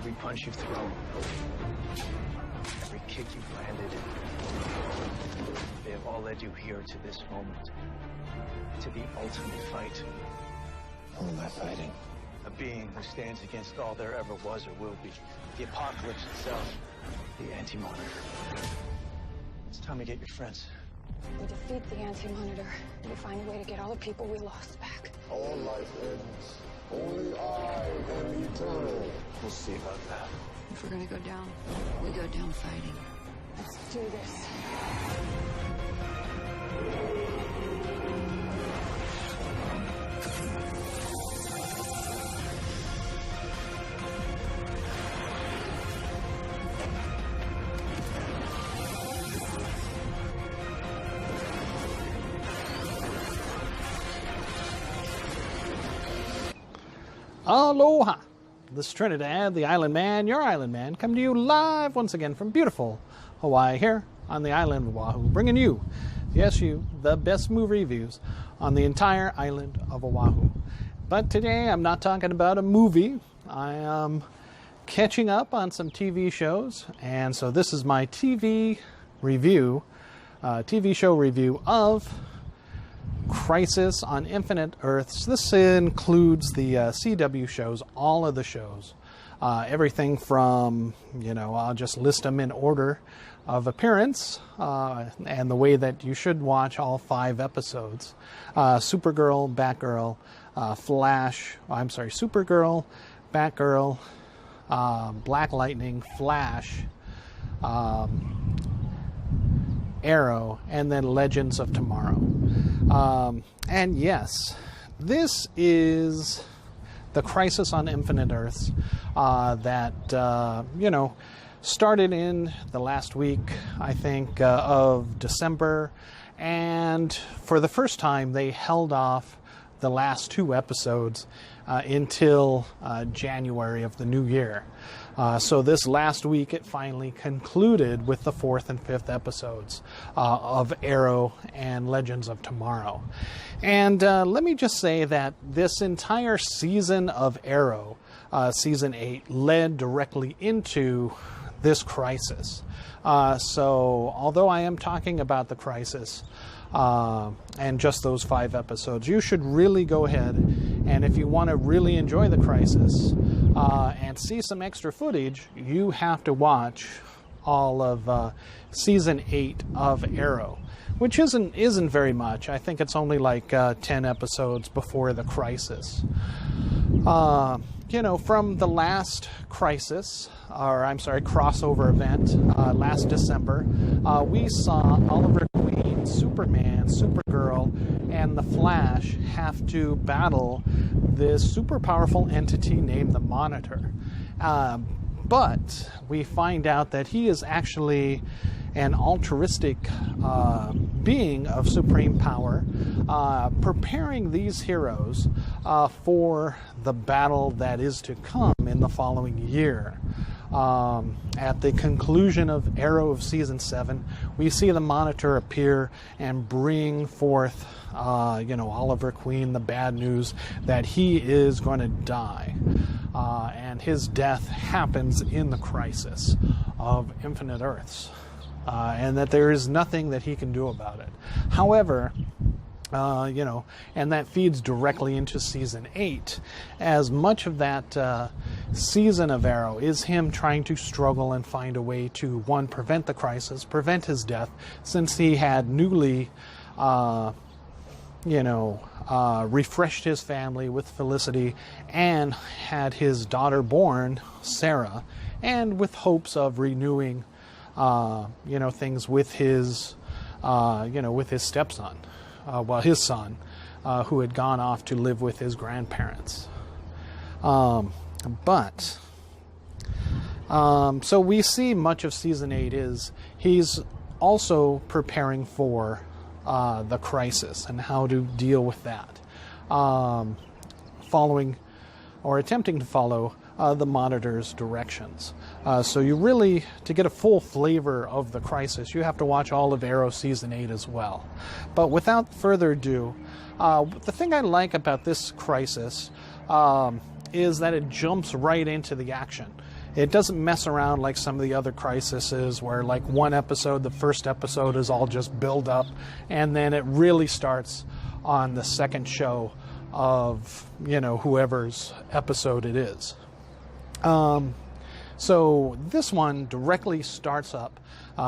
every punch you've thrown, every kick you've landed, they have all led you here to this moment, to the ultimate fight. Who am I fighting? A being who stands against all there ever was or will be. The apocalypse itself. The AntiMonitor. It's time to get your friends. We defeat the AntiMonitor. We find a way to get all the people we lost back. All life ends. Only I am eternal. We'll see about that. If we're gonna go down, we go down fighting. Let's do this. Aloha! This is Trinidad, the Island Man, your Island Man, coming to you live once again from beautiful Hawaii here on the island of Oahu, bringing you, yes you, the best movie reviews on the entire island of Oahu. But today I'm not talking about a movie, I am catching up on some TV shows, and so this is my TV show review of Crisis on Infinite Earths. This includes the CW shows, all of the shows. Everything from, I'll just list them in order of appearance and the way that you should watch all 5 episodes. Supergirl, Batgirl, Supergirl, Batgirl, Black Lightning, Flash, Arrow, and then Legends of Tomorrow. And yes, this is the Crisis on Infinite Earths that, started in the last week, I think, of December. And for the first time, they held off the last 2 episodes until January of the new year. So this last week, it finally concluded with the 4th and 5th episodes of Arrow and Legends of Tomorrow. And let me just say that this entire season of Arrow, season 8, led directly into this crisis. So although I am talking about the crisis and just those 5 episodes, you should really go ahead, and if you want to really enjoy the crisis and see some extra footage, you have to watch all of season 8 of Arrow, which isn't very much. I think it's only like 10 episodes before the crisis. From the last crossover event last December, we saw Oliver Queen, Superman, Supergirl, and the Flash have to battle this super powerful entity named the Monitor. But we find out that he is actually an altruistic being of supreme power, preparing these heroes for the battle that is to come in the following year. At the conclusion of Arrow of Season 7, we see the Monitor appear and bring forth, Oliver Queen the bad news that he is going to die. And his death happens in the crisis of Infinite Earths. And that there is nothing that he can do about it. However, and that feeds directly into Season 8, as much of that season of Arrow is him trying to struggle and find a way to, one, prevent the crisis, prevent his death, since he had newly, refreshed his family with Felicity and had his daughter born, Sarah, and with hopes of renewing things with his, with his stepson, his son, who had gone off to live with his grandparents. So we see much of Season 8 is he's also preparing for the crisis and how to deal with that, following or attempting to follow the Monitor's directions. So you really, to get a full flavor of the crisis, you have to watch all of Arrow Season 8 as well. But without further ado, the thing I like about this crisis is that it jumps right into the action. It doesn't mess around like some of the other crises where like one episode, the first episode is all just build up, and then it really starts on the second show of, you know, whoever's episode it is. So this one directly starts up.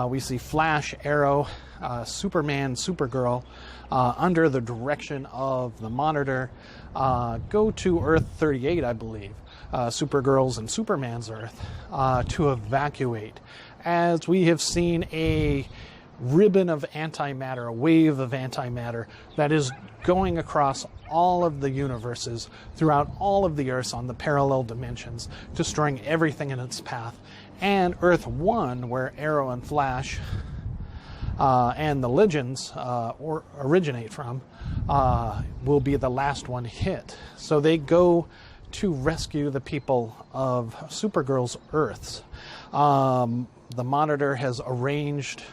We see Flash, Arrow, Superman, Supergirl, under the direction of the Monitor, go to Earth 38, I believe, Supergirl's and Superman's Earth, to evacuate. As we have seen a ribbon of antimatter, a wave of antimatter that is going across all of the universes, throughout all of the Earths on the parallel dimensions, destroying everything in its path. And Earth 1, where Arrow and Flash and the Legends originate from, will be the last one hit. So they go to rescue the people of Supergirl's Earths. The Monitor has arranged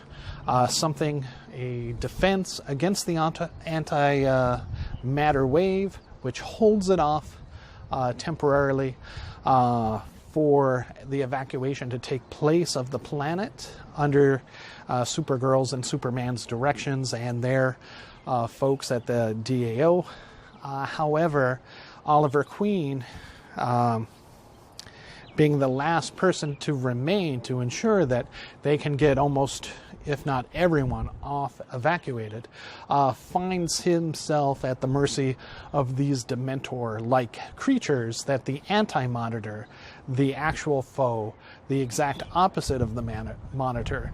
something, a defense against the anti-matter wave, which holds it off temporarily for the evacuation to take place of the planet under Supergirl's and Superman's directions and their folks at the DAO. However, Oliver Queen, being the last person to remain to ensure that they can get almost, if not everyone, off evacuated, finds himself at the mercy of these Dementor-like creatures that the Anti-Monitor, the actual foe, the exact opposite of the Monitor,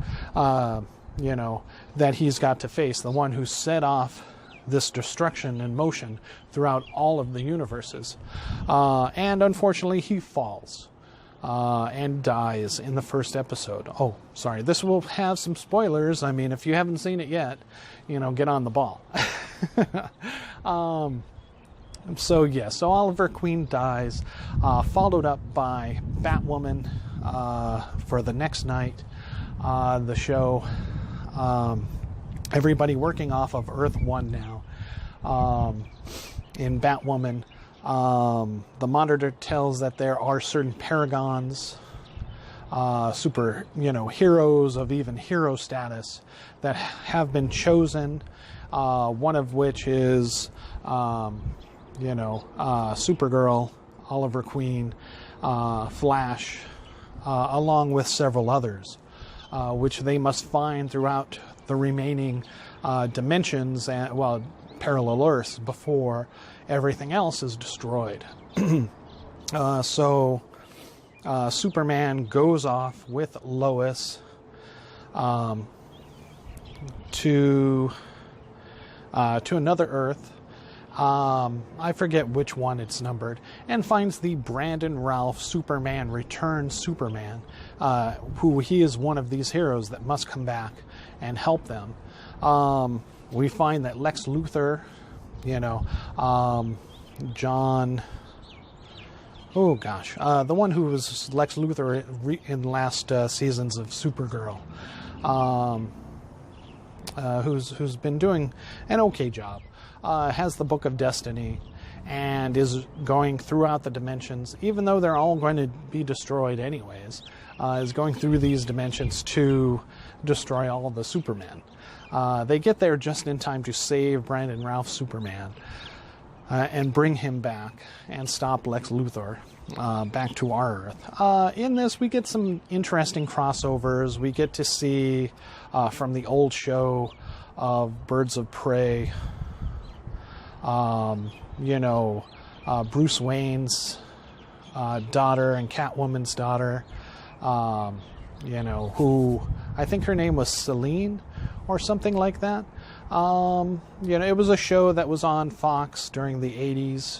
you know, that he's got to face, the one who set off this destruction in motion throughout all of the universes. And unfortunately, he falls. And dies in the first episode. Oh, sorry. This will have some spoilers. I mean, if you haven't seen it yet, you know, get on the ball. So Oliver Queen dies, followed up by Batwoman for the next night. The show, everybody working off of Earth 1 now. In Batwoman, the Monitor tells that there are certain paragons, super, you know, heroes of even hero status that have been chosen. One of which is, Supergirl, Oliver Queen, Flash, along with several others, which they must find throughout the remaining dimensions and, well, parallel Earths before everything else is destroyed. So Superman goes off with Lois to another Earth. I forget which one it's numbered, and finds the Brandon Ralph Superman Return Superman, who he is one of these heroes that must come back and help them. We find that Lex Luthor, John, the one who was Lex Luthor in last seasons of Supergirl, who's been doing an okay job, has the Book of Destiny and is going throughout the dimensions, even though they're all going to be destroyed anyways, is going through these dimensions to destroy all of the Supermen. They get there just in time to save Brandon Ralph Superman and bring him back and stop Lex Luthor back to our Earth. In this, we get some interesting crossovers. We get to see from the old show of Birds of Prey, Bruce Wayne's daughter and Catwoman's daughter, who I think her name was Celine or something like that. It was a show that was on Fox during the 80s.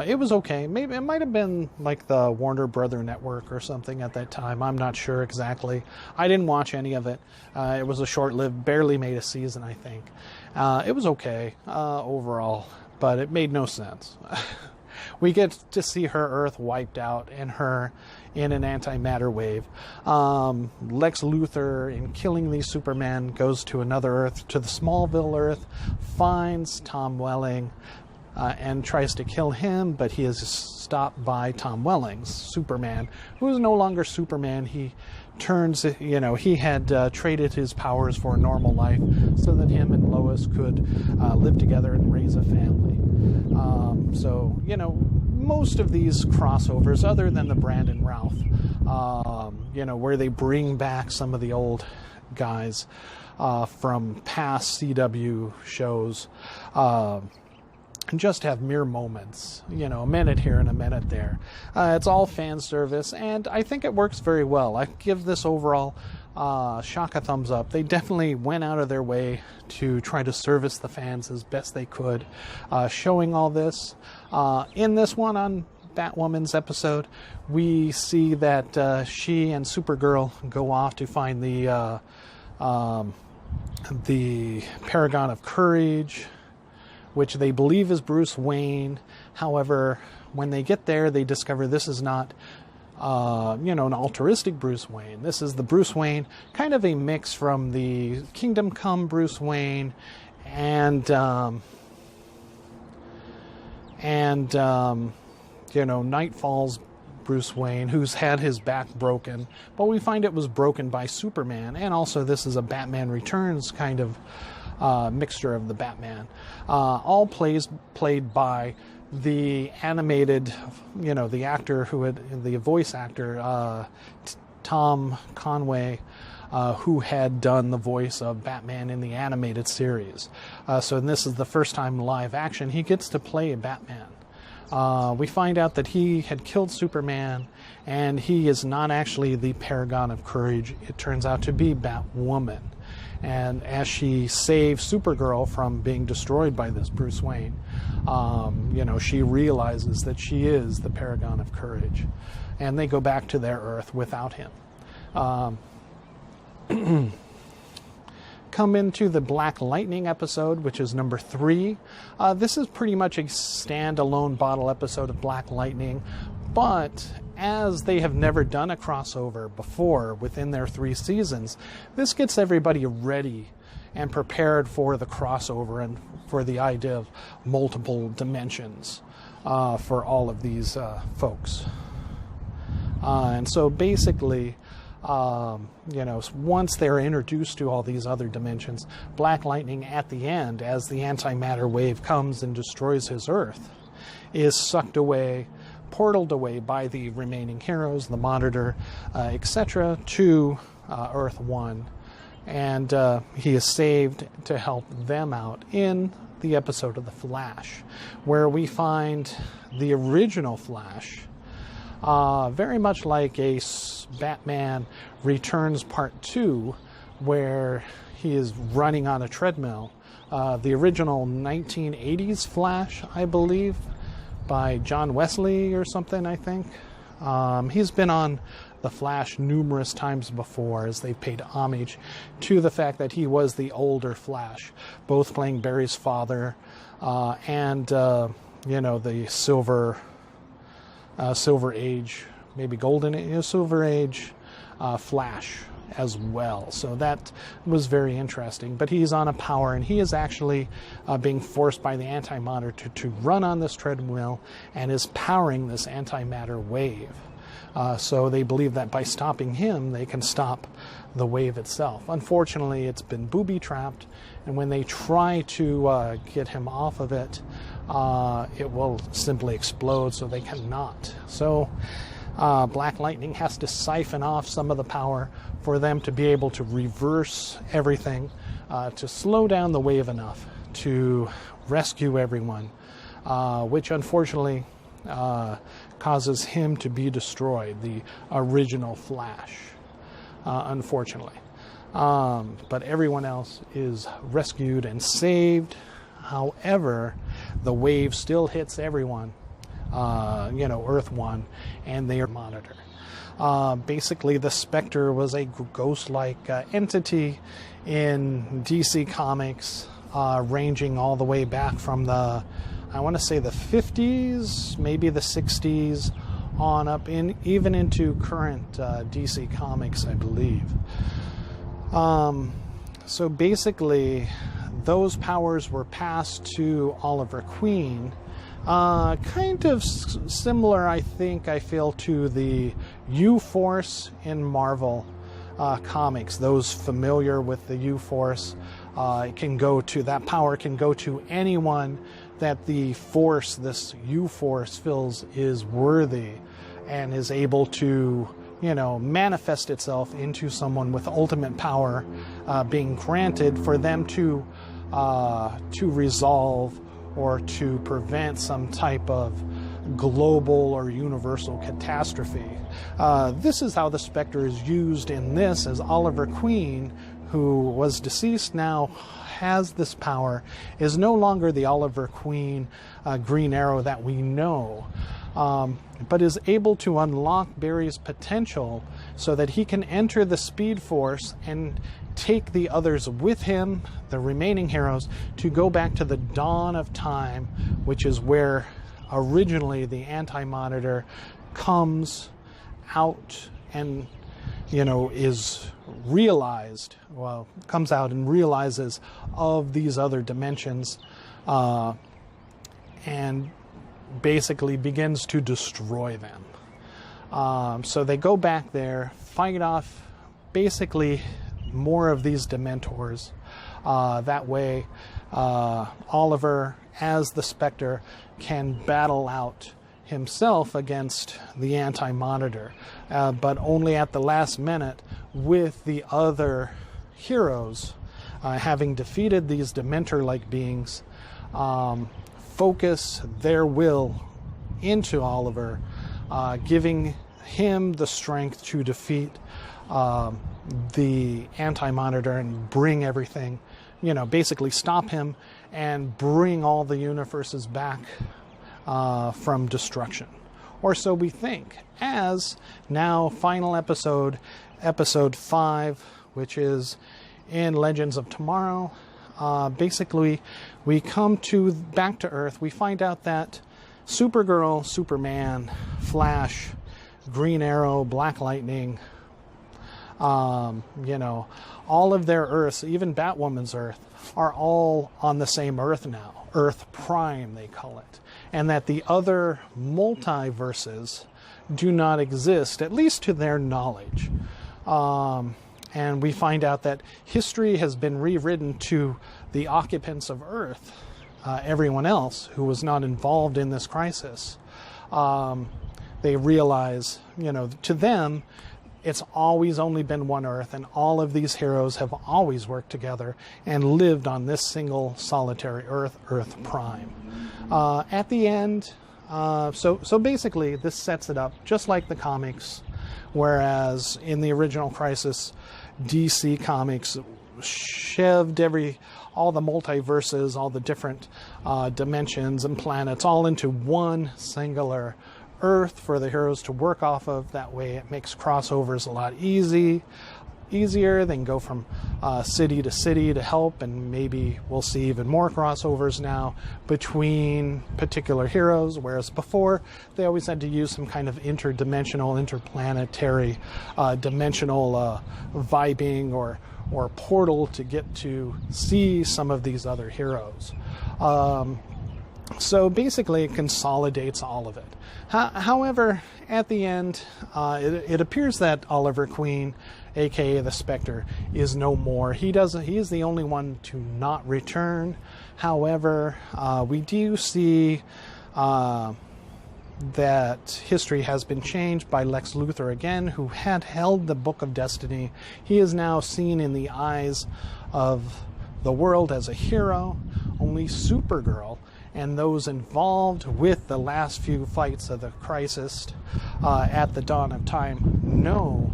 It was okay. Maybe it might have been like the Warner Brother Network or something at that time. I'm not sure exactly. I didn't watch any of it. It was a short-lived, barely made a season, I think. It was okay overall, but it made no sense. We get to see her Earth wiped out and her in an antimatter wave. Lex Luthor, in killing these Supermen, goes to another Earth, to the Smallville Earth, finds Tom Welling, and tries to kill him, but he is stopped by Tom Wellings, Superman, who is no longer Superman. He turns, he had traded his powers for a normal life so that him and Lois could live together and raise a family. So, most of these crossovers, other than the Brandon Routh, where they bring back some of the old guys from past CW shows, and just have mere moments, a minute here and a minute there. It's all fan service, and I think it works very well. I give this overall shock a thumbs up. They definitely went out of their way to try to service the fans as best they could, showing all this. In this one on Batwoman's episode, we see that she and Supergirl go off to find the Paragon of Courage, which they believe is Bruce Wayne. However, when they get there, they discover this is not, an altruistic Bruce Wayne. This is the Bruce Wayne, kind of a mix from the Kingdom Come Bruce Wayne and Nightfall's Bruce Wayne, who's had his back broken, but we find it was broken by Superman, and also this is a Batman Returns kind of mixture of the Batman, all played by the animated, the actor the voice actor, Tom Conway, who had done the voice of Batman in the animated series. So this is the first time live action he gets to play Batman. We find out that he had killed Superman, and he is not actually the Paragon of Courage. It turns out to be Batwoman. And as she saves Supergirl from being destroyed by this Bruce Wayne, she realizes that she is the Paragon of Courage. And they go back to their Earth without him. Come into the Black Lightning episode, which is number 3. This is pretty much a standalone bottle episode of Black Lightning, but as they have never done a crossover before within their 3 seasons, this gets everybody ready and prepared for the crossover and for the idea of multiple dimensions for all of these folks. And so basically, once they're introduced to all these other dimensions, Black Lightning at the end, as the antimatter wave comes and destroys his Earth, is sucked away, portaled away by the remaining heroes, the Monitor, etc., to Earth 1. And he is saved to help them out in the episode of The Flash, where we find the original Flash, very much like a Batman Returns Part 2, where he is running on a treadmill. The original 1980s Flash, I believe, by John Wesley or something, I think. He's been on The Flash numerous times before, as they paid homage to the fact that he was the older Flash, both playing Barry's father and, the Silver Age, maybe Golden Age, Silver Age Flash as well. So that was very interesting. But he's on a power, and he is actually being forced by the AntiMonitor to run on this treadmill, and is powering this antimatter wave. So they believe that by stopping him, they can stop the wave itself. Unfortunately, it's been booby-trapped, and when they try to get him off of it, it will simply explode, so they cannot. So Black Lightning has to siphon off some of the power for them to be able to reverse everything, to slow down the wave enough to rescue everyone, which unfortunately causes him to be destroyed, the original Flash, unfortunately. But everyone else is rescued and saved. However, the wave still hits everyone, Earth 1, and their Monitor. Basically, the Spectre was a ghost-like entity in DC Comics, ranging all the way back from the, I want to say the 50s, maybe the 60s, on up even into current DC Comics, I believe. So basically, those powers were passed to Oliver Queen, Kind of similar, I think, I feel, to the U-Force in Marvel comics. Those familiar with the U-Force, that power can go to anyone that the Force, this U-Force, feels is worthy and is able to, manifest itself into someone with ultimate power being granted for them to resolve or to prevent some type of global or universal catastrophe. This is how the Spectre is used in this, as Oliver Queen, who was deceased, now has this power, is no longer the Oliver Queen Green Arrow that we know, but is able to unlock Barry's potential so that he can enter the Speed Force and take the others with him, the remaining heroes, to go back to the dawn of time, which is where originally the AntiMonitor comes out and, is realized, comes out and realizes of these other dimensions, and basically begins to destroy them. So they go back there, fight off basically more of these Dementors. That way, Oliver, as the Spectre, can battle out himself against the AntiMonitor, but only at the last minute, with the other heroes having defeated these Dementor-like beings, focus their will into Oliver, giving him the strength to defeat the AntiMonitor and bring everything, basically stop him and bring all the universes back from destruction. Or so we think. As now, final episode 5, which is in Legends of Tomorrow, basically we come back to Earth. We find out that Supergirl, Superman, Flash, Green Arrow, Black Lightning, all of their Earths, even Batwoman's Earth, are all on the same Earth now. Earth Prime, they call it. And that the other multiverses do not exist, at least to their knowledge. And we find out that history has been rewritten to the occupants of Earth, everyone else who was not involved in this crisis. They realize, to them, it's always only been one Earth, and all of these heroes have always worked together and lived on this single solitary Earth, Earth Prime. At the end, so basically this sets it up just like the comics, whereas in the original Crisis, DC Comics shoved all the multiverses, all the different dimensions and planets all into one singular Earth for the heroes to work off of. That way it makes crossovers a lot easier. They can go from city to city to help, and maybe we'll see even more crossovers now between particular heroes, whereas before they always had to use some kind of interdimensional, interplanetary, dimensional vibing or portal to get to see some of these other heroes. So basically it consolidates all of it. However, at the end, it appears that Oliver Queen, aka the Spectre, is no more. He is the only one to not return. However, we do see that history has been changed by Lex Luthor again, who had held the Book of Destiny. He is now seen in the eyes of the world as a hero. Only Supergirl and those involved with the last few fights of the Crisis at the dawn of time know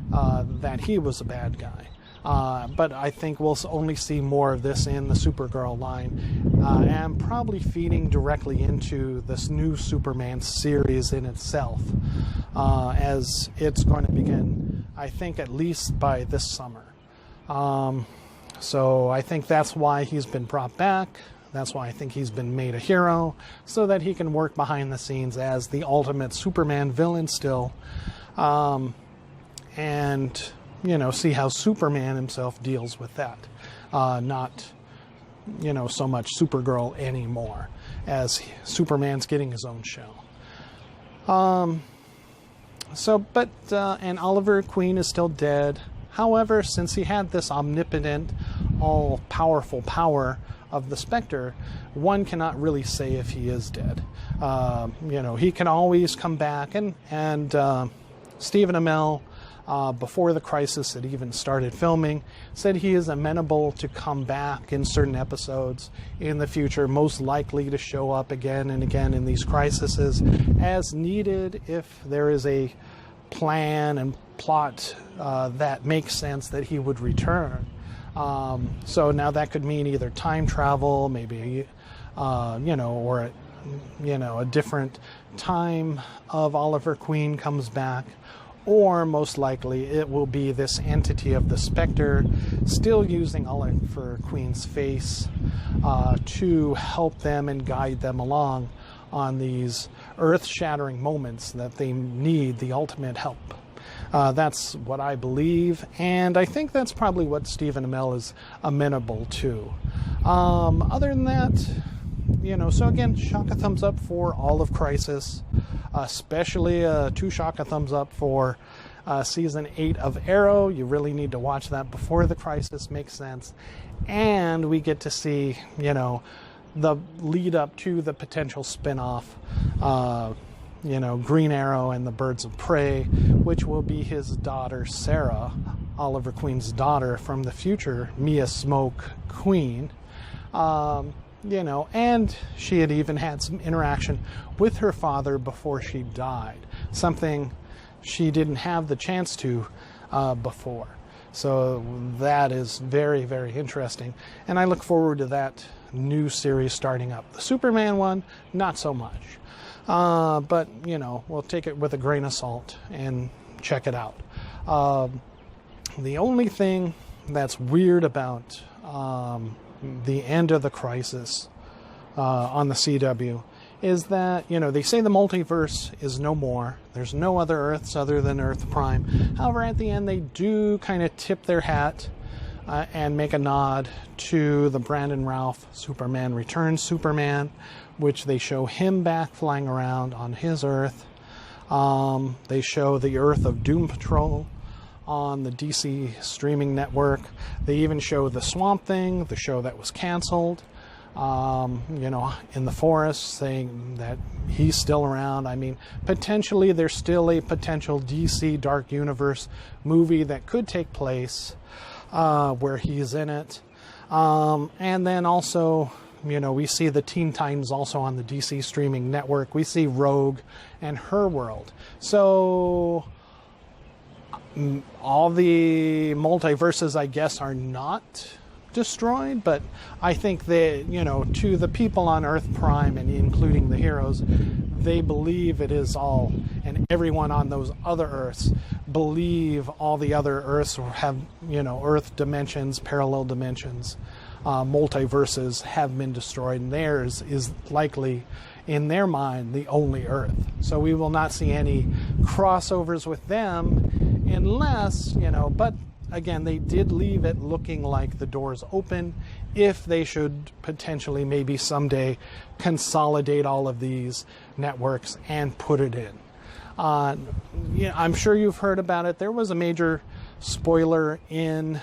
that he was a bad guy. But I think we'll only see more of this in the Supergirl line, and probably feeding directly into this new Superman series in itself, as it's going to begin, I think, at least by this summer. So I think that's why he's been brought back. That's why I think he's been made a hero, so that he can work behind the scenes as the ultimate Superman villain still, and see how Superman himself deals with that. Not so much Supergirl anymore, as Superman's getting his own show. And Oliver Queen is still dead. However, since he had this omnipotent, all-powerful power of the Spectre, one cannot really say if he is dead. He can always come back, and Stephen Amell, before the Crisis had even started filming, said he is amenable to come back in certain episodes in the future, most likely to show up again and again in these crises as needed if there is a plan and plot that makes sense that he would return. So now that could mean either time travel, maybe, or a different time of Oliver Queen comes back, or most likely it will be this entity of the Spectre still using Oliver Queen's face to help them and guide them along on these earth-shattering moments that they need the ultimate help. That's what I believe, and I think that's probably what Stephen Amell is amenable to. Other than that, so again, shock a thumbs up for all of Crisis, especially two shock a thumbs up for season 8 of Arrow. You really need to watch that before the Crisis makes sense, and we get to see, the lead up to the potential spin-off, Green Arrow and the Birds of Prey, which will be his daughter Sarah, Oliver Queen's daughter from the future, Mia Smoke Queen. And she had even had some interaction with her father before she died, something she didn't have the chance to before. So that is very, very interesting, and I look forward to that new series starting up. The Superman one, not so much. But, we'll take it with a grain of salt and check it out. The only thing that's weird about the end of the Crisis on the CW is that, they say the multiverse is no more. There's no other Earths other than Earth Prime. However, at the end, they do kind of tip their hat and make a nod to the Brandon Routh Superman Returns Superman, which they show him back flying around on his Earth. They show the Earth of Doom Patrol on the DC streaming network. They even show the Swamp Thing, the show that was canceled, in the forest, saying that he's still around. I mean, potentially there's still a potential DC Dark Universe movie that could take place where he's in it. And then also, we see the Teen Titans also on the DC streaming network. We see Rogue and her world. So all the multiverses, I guess, are not destroyed, but I think that, to the people on Earth Prime and including the heroes, they believe it is all, and everyone on those other Earths believe all the other Earths have, Earth dimensions, parallel dimensions, multiverses have been destroyed, and theirs is likely, in their mind, the only Earth. So we will not see any crossovers with them unless, but again, they did leave it looking like the door's open if they should potentially maybe someday consolidate all of these networks and put it in. I'm sure you've heard about it. There was a major spoiler in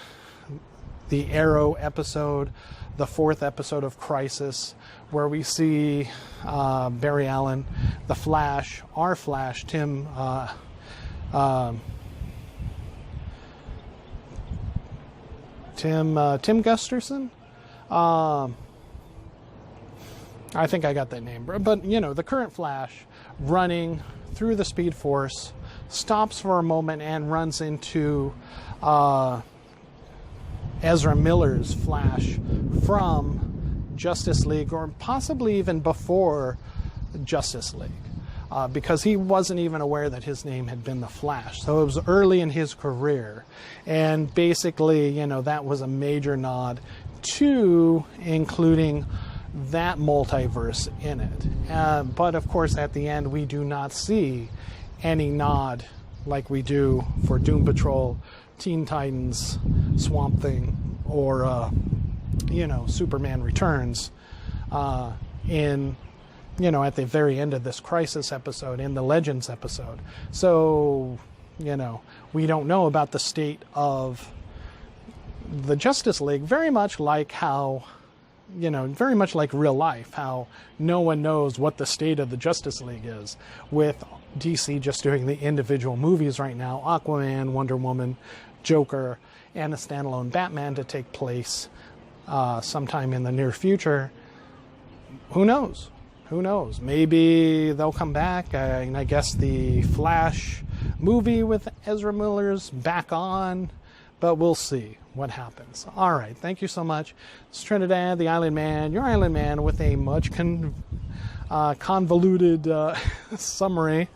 the Arrow episode, the 4th episode of Crisis, where we see Barry Allen, the Flash, our Flash, Tim Gusterson. I think I got that name, but the current Flash running through the Speed Force, stops for a moment and runs into Ezra Miller's Flash from Justice League, or possibly even before Justice League, because he wasn't even aware that his name had been the Flash. So it was early in his career, and basically, that was a major nod to including that multiverse in it. But of course, at the end, we do not see any nod like we do for Doom Patrol, Teen Titans, Swamp Thing, or Superman Returns in, at the very end of this Crisis episode, in the Legends episode. So, we don't know about the state of the Justice League, very much like how, very much like real life, how no one knows what the state of the Justice League is, with DC just doing the individual movies right now, Aquaman, Wonder Woman, Joker, and a standalone Batman to take place sometime in the near future. Who knows? Who knows? Maybe they'll come back. And I guess the Flash movie with Ezra Miller's back on, but we'll see what happens. All right. Thank you so much. It's Trinidad, the Island Man, your Island Man, with a much convoluted summary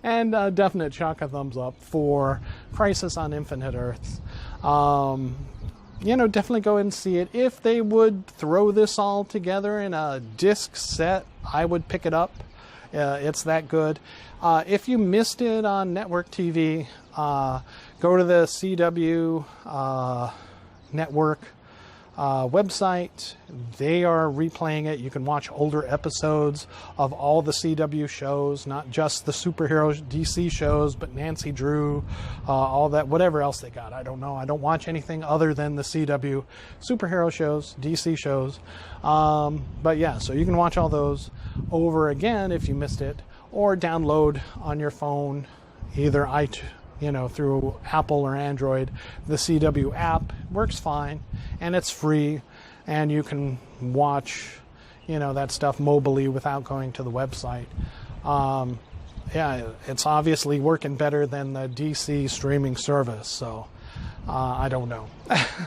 and definite shock a thumbs up for Crisis on Infinite Earths. Definitely go and see it. If they would throw this all together in a disc set, I would pick it up. It's that good. If you missed it on network TV, go to the CW network website. They are replaying it. You can watch older episodes of all the CW shows, not just the superhero DC shows, but Nancy Drew, all that, whatever else they got. I don't know. I don't watch anything other than the CW superhero shows, DC shows. But yeah, so you can watch all those over again if you missed it, or download on your phone, either through Apple or Android. The CW app works fine, and it's free, and you can watch, that stuff mobily without going to the website. It's obviously working better than the DC streaming service, so I don't know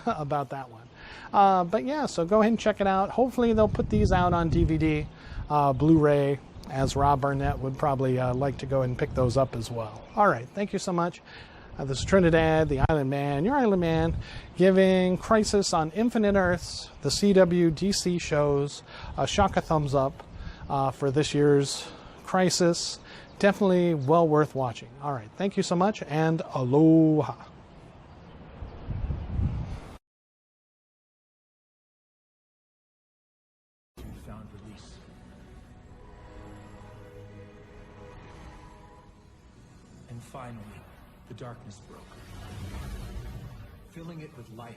about that one. But yeah, so go ahead and check it out. Hopefully they'll put these out on DVD, Blu-ray, as Rob Barnett would probably like to go and pick those up as well. All right, thank you so much. This is Trinidad, the Island Man, your Island Man, giving Crisis on Infinite Earths, the CW DC shows, a shock a thumbs up for this year's Crisis. Definitely well worth watching. All right, thank you so much, and aloha. Found release. And finally, the darkness broke, filling it with life.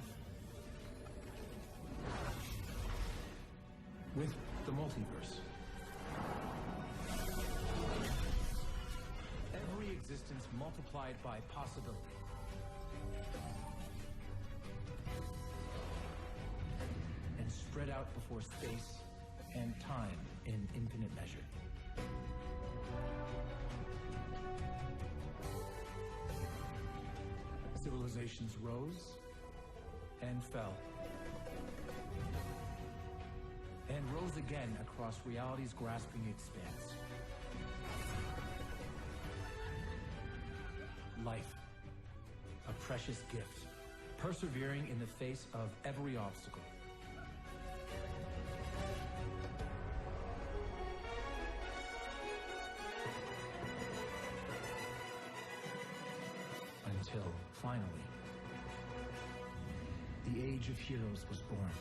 With the multiverse. Every existence multiplied by possibility. And spread out before space and time in infinite measure. Civilizations rose and fell. And rose again across reality's grasping expanse. Life, a precious gift, persevering in the face of every obstacle. Until, finally, the Age of Heroes was born.